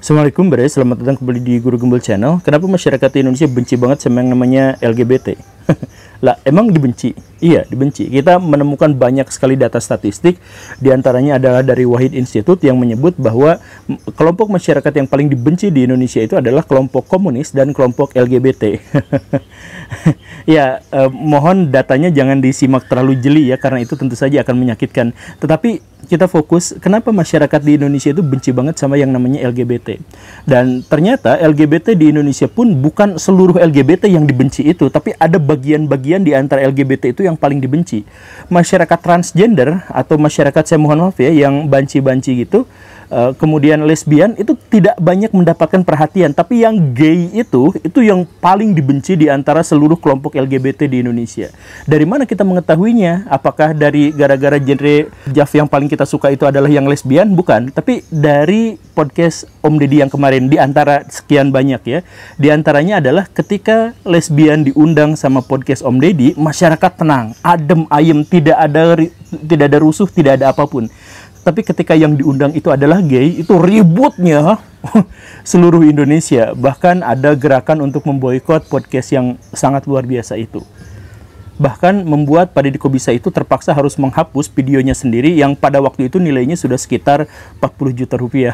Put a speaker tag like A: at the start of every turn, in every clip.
A: Assalamualaikum Bre, selamat datang kembali di Guru Gembel Channel. Kenapa masyarakat Indonesia benci banget sama yang namanya LGBT? Lah, emang dibenci? Iya, dibenci. Kita menemukan banyak sekali data statistik, diantaranya adalah dari Wahid Institute yang menyebut bahwa kelompok masyarakat yang paling dibenci di Indonesia itu adalah kelompok komunis dan kelompok LGBT. Ya, mohon datanya jangan disimak terlalu jeli ya, karena itu tentu saja akan menyakitkan. Tetapi kita fokus, kenapa masyarakat di Indonesia itu benci banget sama yang namanya LGBT. Dan ternyata LGBT di Indonesia pun bukan seluruh LGBT yang dibenci itu, tapi ada bagian-bagian di antara LGBT itu yang paling dibenci. Masyarakat transgender atau masyarakat, saya mohon maaf ya, yang banci-banci gitu, kemudian lesbian itu tidak banyak mendapatkan perhatian, tapi yang gay itu yang paling dibenci di antara seluruh kelompok LGBT di Indonesia. Dari mana kita mengetahuinya? Apakah dari gara-gara genre Jav yang paling kita suka itu adalah yang lesbian? Bukan, tapi dari podcast Om Deddy yang kemarin, di antara sekian banyak ya, di antaranya adalah ketika lesbian diundang sama podcast Om Deddy, masyarakat tenang, adem ayem, tidak ada rusuh, tidak ada apapun. Tapi ketika yang diundang itu adalah gay, itu ributnya seluruh Indonesia. Bahkan ada gerakan untuk memboikot podcast yang sangat luar biasa itu. Bahkan membuat Pak Deddy Kobisa itu terpaksa harus menghapus videonya sendiri yang pada waktu itu nilainya sudah sekitar 40 juta rupiah.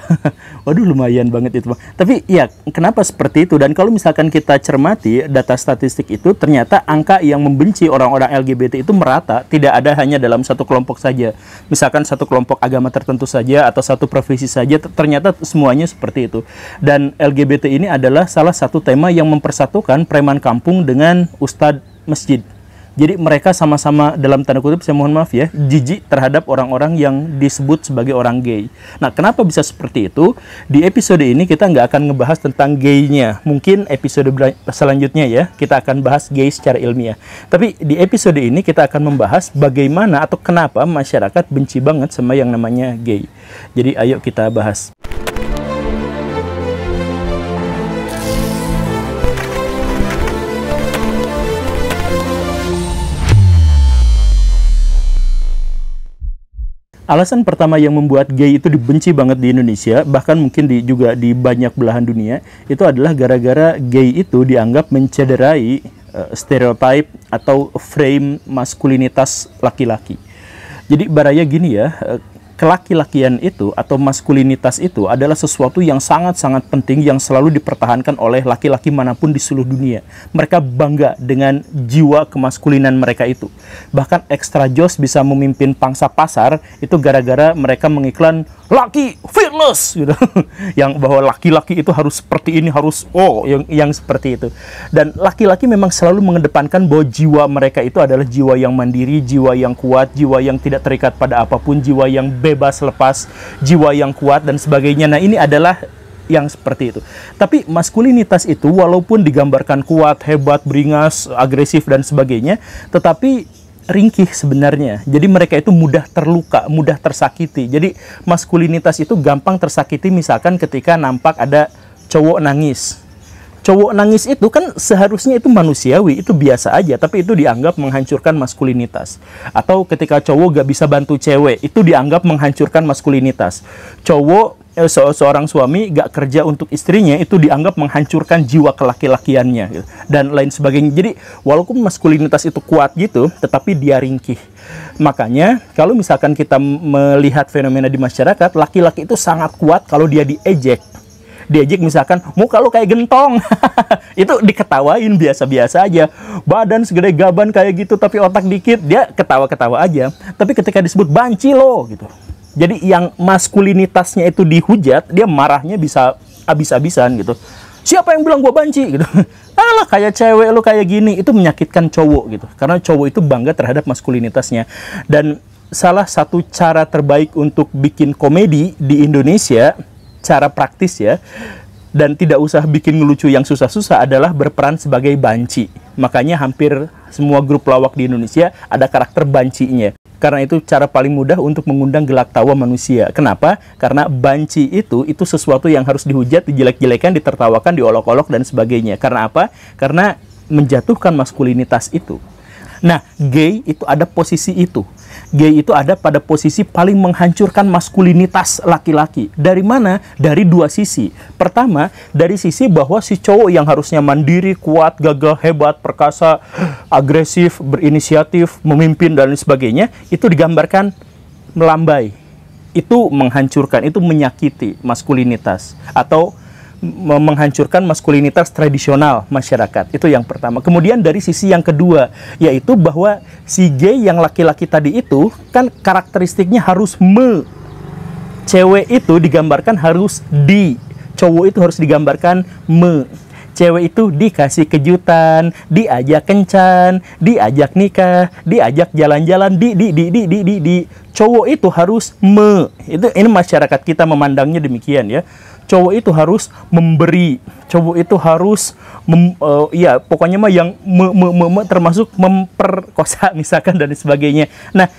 A: Waduh, lumayan banget itu. Tapi ya, kenapa seperti itu? Dan kalau misalkan kita cermati data statistik itu, ternyata angka yang membenci orang-orang LGBT itu merata, tidak ada hanya dalam satu kelompok saja. Misalkan satu kelompok agama tertentu saja atau satu profesi saja, ternyata semuanya seperti itu. Dan LGBT ini adalah salah satu tema yang mempersatukan preman kampung dengan ustadz masjid. Jadi mereka sama-sama, dalam tanda kutip, saya mohon maaf ya, jijik terhadap orang-orang yang disebut sebagai orang gay. Nah, kenapa bisa seperti itu? Di episode ini kita nggak akan ngebahas tentang gay-nya. Mungkin episode selanjutnya ya, kita akan bahas gay secara ilmiah. Tapi di episode ini kita akan membahas bagaimana atau kenapa masyarakat benci banget sama yang namanya gay. Jadi ayo kita bahas. Alasan pertama yang membuat gay itu dibenci banget di Indonesia, bahkan mungkin juga di banyak belahan dunia, itu adalah gara-gara gay itu dianggap mencederai stereotip atau frame maskulinitas laki-laki. Jadi baraya gini ya, kelaki-lakian itu atau maskulinitas itu adalah sesuatu yang sangat-sangat penting yang selalu dipertahankan oleh laki-laki manapun di seluruh dunia. Mereka bangga dengan jiwa kemaskulinan mereka itu. Bahkan Extra Joss bisa memimpin pangsa pasar itu gara-gara mereka mengiklan laki fearless gitu. Yang bahwa laki-laki itu harus seperti ini, harus yang seperti itu. Dan laki-laki memang selalu mengedepankan bahwa jiwa mereka itu adalah jiwa yang mandiri, jiwa yang kuat, jiwa yang tidak terikat pada apapun, jiwa yang bebas lepas, jiwa yang kuat dan sebagainya. Nah, ini adalah yang seperti itu. Tapi maskulinitas itu walaupun digambarkan kuat, hebat, beringas, agresif dan sebagainya, tetapi ringkih sebenarnya. Jadi mereka itu mudah terluka, mudah tersakiti. Jadi maskulinitas itu gampang tersakiti misalkan ketika nampak ada cowok nangis. Cowok nangis itu kan seharusnya itu manusiawi, itu biasa aja, tapi itu dianggap menghancurkan maskulinitas. Atau ketika cowok gak bisa bantu cewek, itu dianggap menghancurkan maskulinitas. Cowok, seorang suami gak kerja untuk istrinya, itu dianggap menghancurkan jiwa kelaki-lakiannya gitu, dan lain sebagainya. Jadi walaupun maskulinitas itu kuat gitu, tetapi dia ringkih. Makanya kalau misalkan kita melihat fenomena di masyarakat, laki-laki itu sangat kuat kalau dia diejek misalkan, muka lu kayak gentong. Itu diketawain biasa-biasa aja. Badan segede gaban kayak gitu tapi otak dikit, dia ketawa-ketawa aja. Tapi ketika disebut banci lo gitu, jadi yang maskulinitasnya itu dihujat, dia marahnya bisa abis-abisan gitu. Siapa yang bilang gua banci gitu? Alah, kayak cewek lu kayak gini. Itu menyakitkan cowok gitu, karena cowok itu bangga terhadap maskulinitasnya. Dan salah satu cara terbaik untuk bikin komedi di Indonesia, cara praktis ya, dan tidak usah bikin ngelucu yang susah-susah, adalah berperan sebagai banci. Makanya hampir semua grup lawak di Indonesia ada karakter bancinya. Karena itu cara paling mudah untuk mengundang gelak tawa manusia. Kenapa? Karena banci itu sesuatu yang harus dihujat, dijelek-jelekan, ditertawakan, diolok-olok dan sebagainya. Karena apa? Karena menjatuhkan maskulinitas itu. Nah, gay itu ada posisi itu. gay itu ada pada posisi paling menghancurkan maskulinitas laki-laki. Dari mana? Dari dua sisi. Pertama, dari sisi bahwa si cowok yang harusnya mandiri, kuat, gagah, hebat, perkasa, agresif, berinisiatif, memimpin, dan lain sebagainya, itu digambarkan melambai. Itu menghancurkan, itu menyakiti maskulinitas. Atau menghancurkan maskulinitas tradisional masyarakat. Itu yang pertama. Kemudian dari sisi yang kedua, yaitu bahwa si gay yang laki-laki tadi itu kan karakteristiknya harus cewek itu digambarkan harus cowok itu harus digambarkan cewek itu dikasih kejutan, diajak kencan, diajak nikah, diajak jalan-jalan, cowok itu harus ini masyarakat kita memandangnya demikian ya. Cowok itu harus memberi, cowok itu harus ya pokoknya mah yang termasuk memperkosa misalkan dan sebagainya. Nah,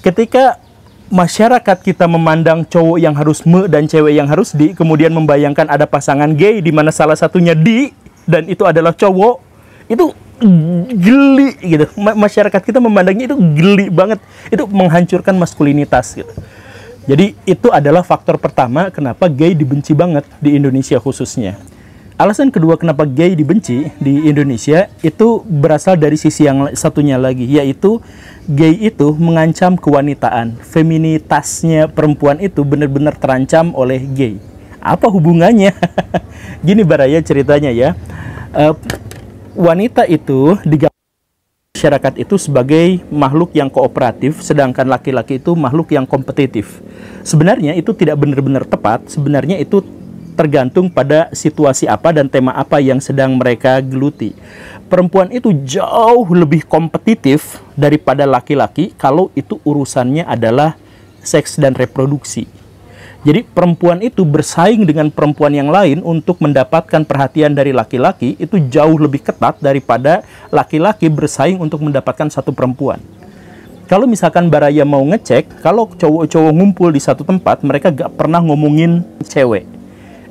A: ketika masyarakat kita memandang cowok yang harus dan cewek yang harus kemudian membayangkan ada pasangan gay di mana salah satunya dan itu adalah cowok, itu geli gitu. Masyarakat kita memandangnya itu geli banget, itu menghancurkan maskulinitas gitu. Jadi itu adalah faktor pertama kenapa gay dibenci banget di Indonesia khususnya. Alasan kedua kenapa gay dibenci di Indonesia itu berasal dari sisi yang satunya lagi, yaitu gay itu mengancam kewanitaan. Feminitasnya perempuan itu benar-benar terancam oleh gay. Apa hubungannya? Gini Baraya ceritanya ya. Wanita itu masyarakat itu sebagai makhluk yang kooperatif, sedangkan laki-laki itu makhluk yang kompetitif. Sebenarnya itu tidak benar-benar tepat, sebenarnya itu tergantung pada situasi apa dan tema apa yang sedang mereka geluti. Perempuan itu jauh lebih kompetitif daripada laki-laki kalau itu urusannya adalah seks dan reproduksi. Jadi perempuan itu bersaing dengan perempuan yang lain untuk mendapatkan perhatian dari laki-laki itu jauh lebih ketat daripada laki-laki bersaing untuk mendapatkan satu perempuan. Kalau misalkan Baraya mau ngecek, kalau cowok-cowok ngumpul di satu tempat, mereka gak pernah ngomongin cewek.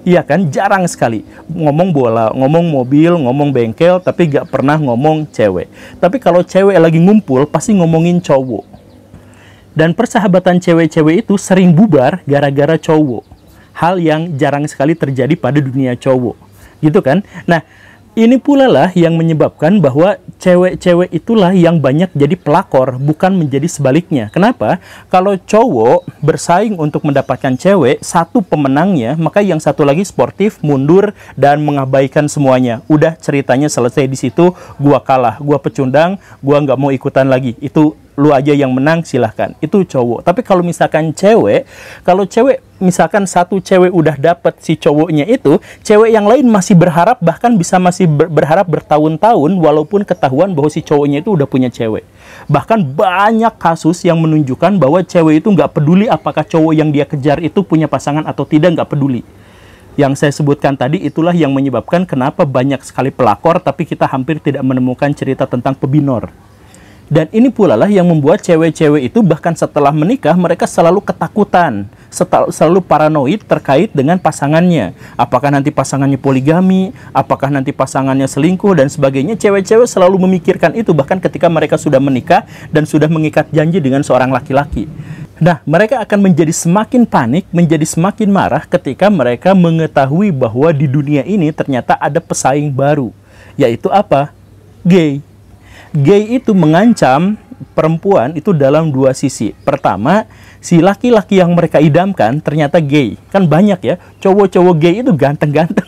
A: Iya kan? Jarang sekali. Ngomong bola, ngomong mobil, ngomong bengkel, tapi gak pernah ngomong cewek. Tapi kalau cewek lagi ngumpul, pasti ngomongin cowok. Dan persahabatan cewek-cewek itu sering bubar gara-gara cowok. Hal yang jarang sekali terjadi pada dunia cowok. Gitu kan? Nah, ini pula lah yang menyebabkan bahwa cewek-cewek itulah yang banyak jadi pelakor, bukan menjadi sebaliknya. Kenapa? Kalau cowok bersaing untuk mendapatkan cewek, satu pemenangnya, maka yang satu lagi sportif, mundur, dan mengabaikan semuanya. Udah ceritanya selesai di situ, gua kalah, gua pecundang, gua nggak mau ikutan lagi. Itu lu aja yang menang, silahkan. Itu cowok. Tapi kalau misalkan cewek, misalkan satu cewek udah dapet si cowoknya itu, cewek yang lain masih berharap, bahkan bisa masih berharap bertahun-tahun walaupun ketahuan bahwa si cowoknya itu udah punya cewek. Bahkan banyak kasus yang menunjukkan bahwa cewek itu nggak peduli apakah cowok yang dia kejar itu punya pasangan atau tidak, nggak peduli. Yang saya sebutkan tadi itulah yang menyebabkan kenapa banyak sekali pelakor tapi kita hampir tidak menemukan cerita tentang pebinor. Dan ini pula lah yang membuat cewek-cewek itu bahkan setelah menikah mereka selalu ketakutan, selalu paranoid terkait dengan pasangannya. Apakah nanti pasangannya poligami, apakah nanti pasangannya selingkuh dan sebagainya. Cewek-cewek selalu memikirkan itu bahkan ketika mereka sudah menikah dan sudah mengikat janji dengan seorang laki-laki. Nah, mereka akan menjadi semakin panik, menjadi semakin marah ketika mereka mengetahui bahwa di dunia ini ternyata ada pesaing baru. Yaitu apa? Gay. Gay itu mengancam perempuan itu dalam dua sisi. Pertama, si laki-laki yang mereka idamkan ternyata gay. Kan banyak ya, cowok-cowok gay itu ganteng-ganteng.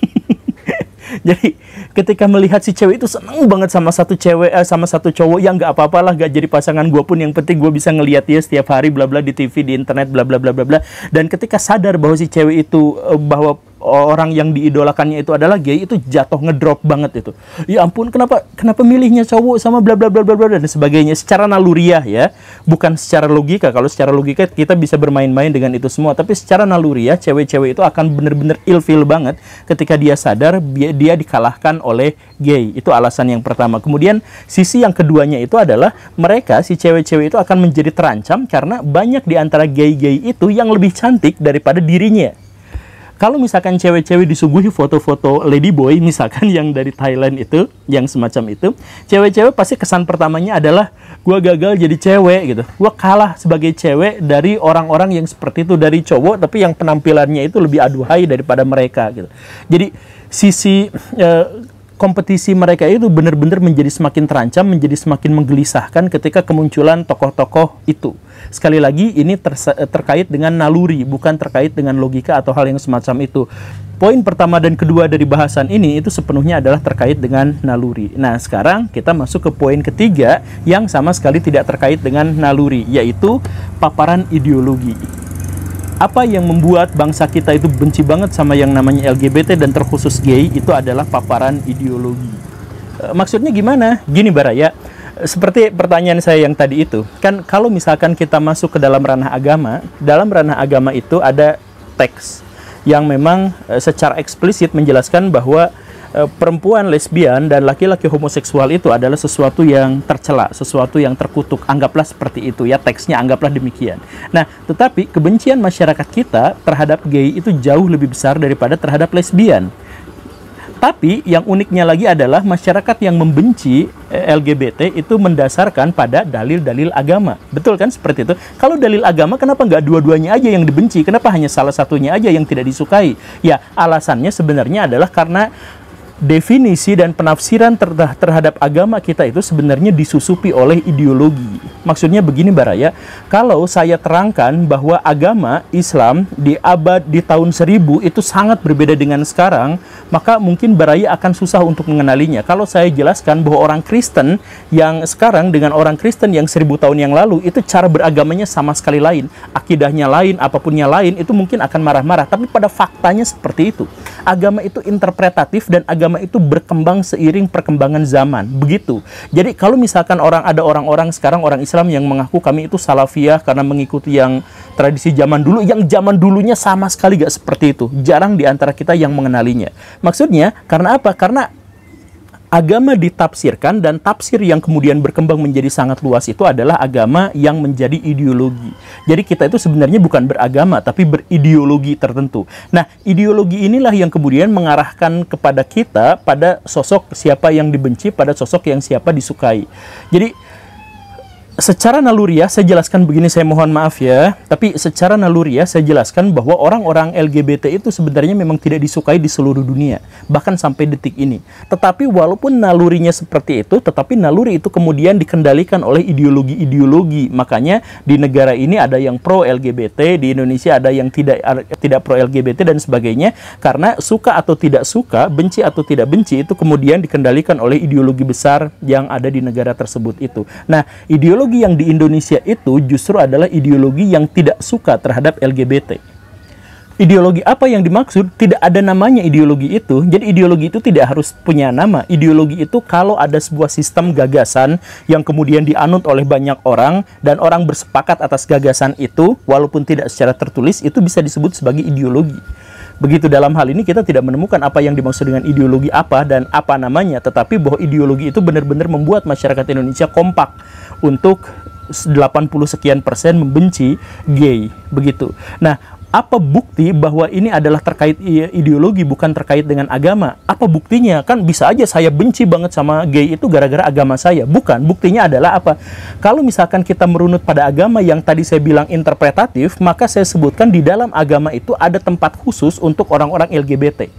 A: Jadi ketika melihat si cewek itu seneng banget sama satu cewek, sama satu cowok yang nggak apa-apalah, gak jadi pasangan gue pun, yang penting gue bisa ngelihat dia setiap hari, bla bla, di TV, di internet, bla bla bla bla bla. Dan ketika sadar bahwa si cewek itu bahwa orang yang diidolakannya itu adalah gay, itu jatuh ngedrop banget itu. Ya ampun, kenapa milihnya cowok sama bla bla bla bla bla dan sebagainya. Secara naluriah ya, bukan secara logika. Kalau secara logika kita bisa bermain-main dengan itu semua, tapi secara naluriah cewek-cewek itu akan bener-bener ilfeel banget ketika dia sadar dia dikalahkan oleh gay. Itu alasan yang pertama. Kemudian sisi yang keduanya itu adalah mereka, si cewek-cewek itu akan menjadi terancam karena banyak di antara gay-gay itu yang lebih cantik daripada dirinya. kalau misalkan cewek-cewek disuguhi foto-foto ladyboy, misalkan yang dari Thailand itu, yang semacam itu, cewek-cewek pasti kesan pertamanya adalah gue gagal jadi cewek gitu. Gue kalah sebagai cewek dari orang-orang yang seperti itu, dari cowok tapi yang penampilannya itu lebih aduhai daripada mereka gitu. Jadi sisi kompetisi mereka itu benar-benar menjadi semakin terancam, menjadi semakin menggelisahkan ketika kemunculan tokoh-tokoh itu. Sekali lagi, ini terkait dengan naluri, bukan terkait dengan logika atau hal yang semacam itu. Poin pertama dan kedua dari bahasan ini itu sepenuhnya adalah terkait dengan naluri. Nah, sekarang kita masuk ke poin ketiga yang sama sekali tidak terkait dengan naluri, yaitu paparan ideologi. Apa yang membuat bangsa kita itu benci banget sama yang namanya LGBT dan terkhusus gay itu adalah paparan ideologi. Maksudnya gimana? Gini Baraya, seperti pertanyaan saya yang tadi itu, kan kalau misalkan kita masuk ke dalam ranah agama itu ada teks yang memang secara eksplisit menjelaskan bahwa perempuan lesbian dan laki-laki homoseksual itu adalah sesuatu yang tercela, sesuatu yang terkutuk. Anggaplah seperti itu ya, teksnya anggaplah demikian. Nah, tetapi kebencian masyarakat kita terhadap gay itu jauh lebih besar daripada terhadap lesbian. Tapi yang uniknya lagi adalah masyarakat yang membenci LGBT itu mendasarkan pada dalil-dalil agama. Betul kan seperti itu? Kalau dalil agama, kenapa nggak dua-duanya aja yang dibenci? Kenapa hanya salah satunya aja yang tidak disukai? Ya, alasannya sebenarnya adalah karena definisi dan penafsiran terhadap agama kita itu sebenarnya disusupi oleh ideologi. Maksudnya begini Baraya, kalau saya terangkan bahwa agama Islam di tahun 1000 itu sangat berbeda dengan sekarang, maka mungkin Baraya akan susah untuk mengenalinya. Kalau saya jelaskan bahwa orang Kristen yang sekarang dengan orang Kristen yang 1000 tahun yang lalu, itu cara beragamanya sama sekali lain. Akidahnya lain, apapunnya lain, itu mungkin akan marah-marah. Tapi pada faktanya seperti itu. Agama itu interpretatif dan agama itu berkembang seiring perkembangan zaman. Begitu. Jadi kalau misalkan ada orang-orang sekarang, orang Islam yang mengaku kami itu salafiyah karena mengikuti yang tradisi zaman dulu, yang zaman dulunya sama sekali gak seperti itu. Jarang di antara kita yang mengenalinya. Maksudnya, karena apa? Karena agama ditafsirkan, dan tafsir yang kemudian berkembang menjadi sangat luas itu adalah agama yang menjadi ideologi. Jadi kita itu sebenarnya bukan beragama, tapi berideologi tertentu. Nah, ideologi inilah yang kemudian mengarahkan kepada kita pada sosok siapa yang dibenci, pada sosok yang siapa disukai. Jadi secara naluriah saya jelaskan begini, saya mohon maaf ya, tapi secara naluriah saya jelaskan bahwa orang-orang LGBT itu sebenarnya memang tidak disukai di seluruh dunia, bahkan sampai detik ini. Tetapi walaupun nalurinya seperti itu, tetapi naluri itu kemudian dikendalikan oleh ideologi-ideologi. Makanya di negara ini ada yang pro LGBT, di Indonesia ada yang tidak pro LGBT dan sebagainya, karena suka atau tidak suka, benci atau tidak benci itu kemudian dikendalikan oleh ideologi besar yang ada di negara tersebut itu. Nah, ideologi yang di Indonesia itu justru adalah ideologi yang tidak suka terhadap LGBT. Ideologi apa yang dimaksud? Tidak ada namanya ideologi itu. Jadi ideologi itu tidak harus punya nama. Ideologi itu kalau ada sebuah sistem gagasan yang kemudian dianut oleh banyak orang dan orang bersepakat atas gagasan itu, walaupun tidak secara tertulis, itu bisa disebut sebagai ideologi. Begitu dalam hal ini kita tidak menemukan apa yang dimaksud dengan ideologi apa dan apa namanya, tetapi bahwa ideologi itu benar-benar membuat masyarakat Indonesia kompak untuk 80 sekian persen membenci gay, begitu. Nah, apa bukti bahwa ini adalah terkait ideologi, bukan terkait dengan agama? Apa buktinya? Kan bisa aja saya benci banget sama gay itu gara-gara agama saya. Bukan, buktinya adalah apa? Kalau misalkan kita merunut pada agama yang tadi saya bilang interpretatif, maka saya sebutkan di dalam agama itu ada tempat khusus untuk orang-orang LGBT.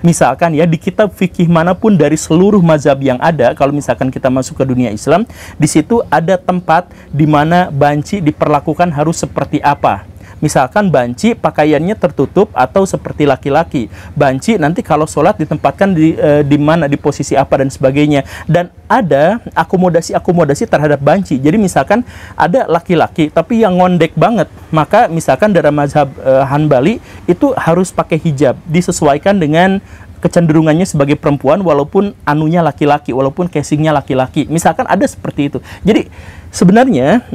A: Misalkan ya, di kitab fikih manapun dari seluruh mazhab yang ada, kalau misalkan kita masuk ke dunia Islam, di situ ada tempat di mana banci diperlakukan harus seperti apa. Misalkan banci pakaiannya tertutup atau seperti laki-laki. Banci nanti kalau sholat ditempatkan di mana, di posisi apa dan sebagainya. Dan ada akomodasi-akomodasi terhadap banci. Jadi misalkan ada laki-laki tapi yang ngondek banget, maka misalkan dalam mazhab Hanbali itu harus pakai hijab, disesuaikan dengan kecenderungannya sebagai perempuan walaupun anunya laki-laki, walaupun casingnya laki-laki. Misalkan ada seperti itu. Jadi sebenarnya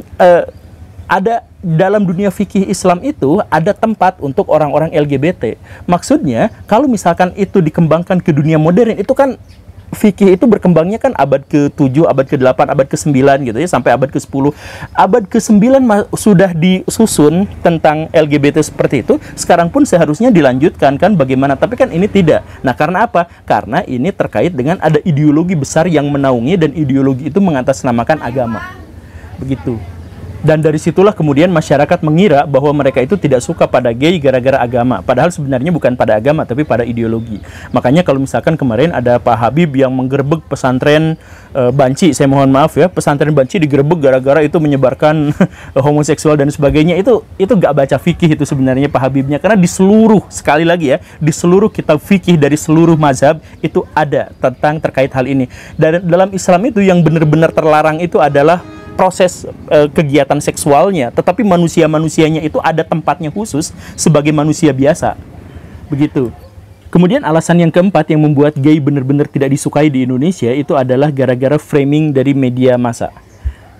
A: ada dalam dunia fikih Islam itu ada tempat untuk orang-orang LGBT. Maksudnya kalau misalkan itu dikembangkan ke dunia modern, itu kan fikih itu berkembangnya kan abad ke-7, abad ke-8, abad ke-9 gitu ya, sampai abad ke-10. Abad ke-9 sudah disusun tentang LGBT seperti itu, sekarang pun seharusnya dilanjutkan kan bagaimana, tapi kan ini tidak. Nah, karena apa? Karena ini terkait dengan ada ideologi besar yang menaungi, dan ideologi itu mengatasnamakan agama. Begitu. Dan dari situlah kemudian masyarakat mengira bahwa mereka itu tidak suka pada gay gara-gara agama. Padahal sebenarnya bukan pada agama, tapi pada ideologi. Makanya kalau misalkan kemarin ada Pak Habib yang menggerebek pesantren Banci, saya mohon maaf ya, pesantren Banci digerebek gara-gara itu menyebarkan homoseksual dan sebagainya. Itu nggak baca fikih itu sebenarnya Pak Habibnya. Karena di seluruh, sekali lagi ya, di seluruh kitab fikih dari seluruh mazhab itu ada tentang terkait hal ini. Dan dalam Islam itu yang benar-benar terlarang itu adalah proses kegiatan seksualnya, tetapi manusia-manusianya itu ada tempatnya khusus sebagai manusia biasa. Begitu. Kemudian alasan yang keempat yang membuat gay benar-benar tidak disukai di Indonesia itu adalah gara-gara framing dari media massa.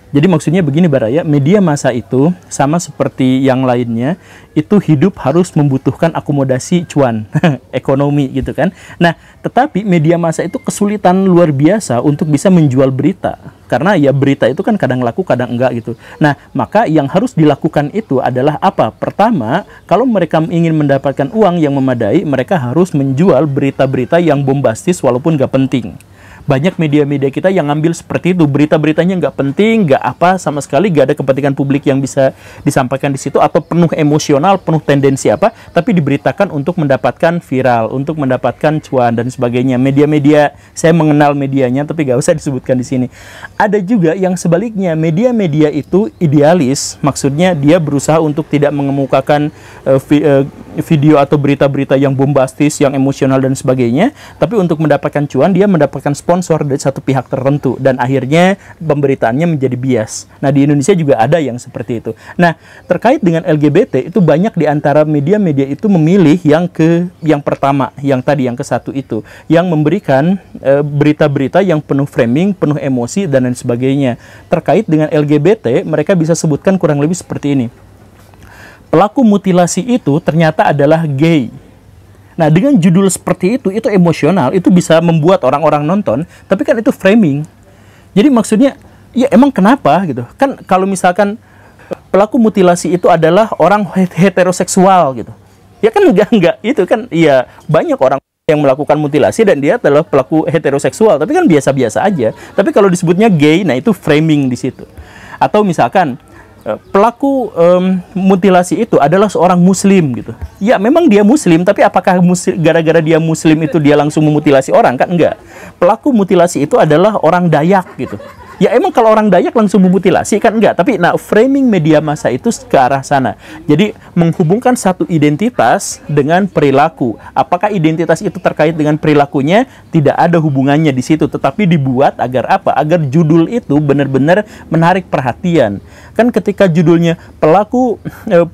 A: Jadi maksudnya begini Baraya, media massa itu sama seperti yang lainnya, itu hidup harus membutuhkan akomodasi cuan, ekonomi gitu kan. Nah, tetapi media massa itu kesulitan luar biasa untuk bisa menjual berita. Karena ya berita itu kan kadang laku, kadang enggak gitu. Nah, maka yang harus dilakukan itu adalah apa? Pertama, kalau mereka ingin mendapatkan uang yang memadai, mereka harus menjual berita-berita yang bombastis walaupun nggak penting. Banyak media-media kita yang ngambil seperti itu, berita-beritanya nggak penting, nggak apa sama sekali, nggak ada kepentingan publik yang bisa disampaikan di situ, atau penuh emosional, penuh tendensi apa, tapi diberitakan untuk mendapatkan viral, untuk mendapatkan cuan dan sebagainya. Media-media, saya mengenal medianya, tapi nggak usah disebutkan di sini. Ada juga yang sebaliknya, media-media itu idealis, maksudnya dia berusaha untuk tidak mengemukakan video atau berita-berita yang bombastis, yang emosional dan sebagainya, tapi untuk mendapatkan cuan, dia mendapatkan sponsor dari satu pihak tertentu, dan akhirnya pemberitaannya menjadi bias. Nah, di Indonesia juga ada yang seperti itu. Nah, terkait dengan LGBT itu banyak di antara media-media itu memilih yang pertama, yang tadi yang ke-1 itu, yang memberikan berita-berita yang penuh framing, penuh emosi dan lain sebagainya. Terkait dengan LGBT, mereka bisa sebutkan kurang lebih seperti ini. Pelaku mutilasi itu ternyata adalah gay. Nah, dengan judul seperti itu emosional, itu bisa membuat orang-orang nonton, tapi kan itu framing. Jadi maksudnya, ya emang kenapa gitu? Kan kalau misalkan pelaku mutilasi itu adalah orang heteroseksual gitu. Ya kan enggak, itu kan ya banyak orang yang melakukan mutilasi dan dia adalah pelaku heteroseksual, tapi kan biasa-biasa aja. Tapi kalau disebutnya gay, nah itu framing di situ. Atau misalkan pelaku mutilasi itu adalah seorang muslim gitu. Ya memang dia muslim, tapi apakah gara-gara dia muslim itu dia langsung memutilasi orang? Kan enggak. Pelaku mutilasi itu adalah orang Dayak gitu. Ya emang kalau orang Dayak langsung memutilasi? Kan enggak. Tapi nah, framing media massa itu ke arah sana. Jadi menghubungkan satu identitas dengan perilaku. Apakah identitas itu terkait dengan perilakunya? Tidak ada hubungannya di situ, tetapi dibuat agar apa? Agar judul itu benar-benar menarik perhatian. Kan ketika judulnya pelaku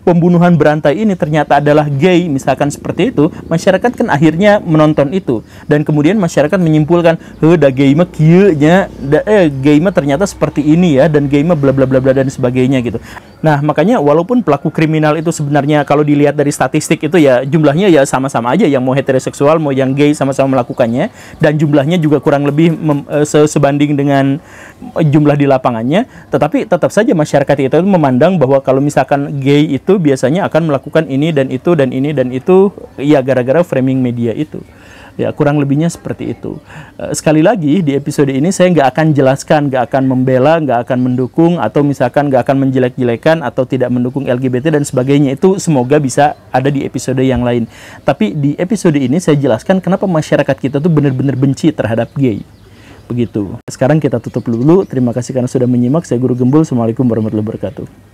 A: pembunuhan berantai ini ternyata adalah gay, misalkan seperti itu, masyarakat kan akhirnya menonton itu. Dan kemudian masyarakat menyimpulkan, da gay mah kieu nya, gay mah ternyata seperti ini ya, dan gay mah bla bla bla bla dan sebagainya gitu. Nah, makanya walaupun pelaku kriminal itu sebenarnya kalau dilihat dari statistik itu ya jumlahnya ya sama-sama aja, yang mau heteroseksual mau yang gay sama-sama melakukannya, dan jumlahnya juga kurang lebih sebanding dengan jumlah di lapangannya, tetapi tetap saja masyarakat itu memandang bahwa kalau misalkan gay itu biasanya akan melakukan ini dan itu dan ini dan itu, ya gara-gara framing media itu. Ya, kurang lebihnya seperti itu. Sekali lagi, di episode ini saya nggak akan jelaskan, nggak akan membela, nggak akan mendukung, atau misalkan nggak akan menjelek-jelekan atau tidak mendukung LGBT dan sebagainya. Itu semoga bisa ada di episode yang lain. Tapi di episode ini saya jelaskan kenapa masyarakat kita tuh benar-benar benci terhadap gay. Begitu. Sekarang kita tutup dulu. Terima kasih karena sudah menyimak. Saya Guru Gembul. Assalamualaikum warahmatullahi wabarakatuh.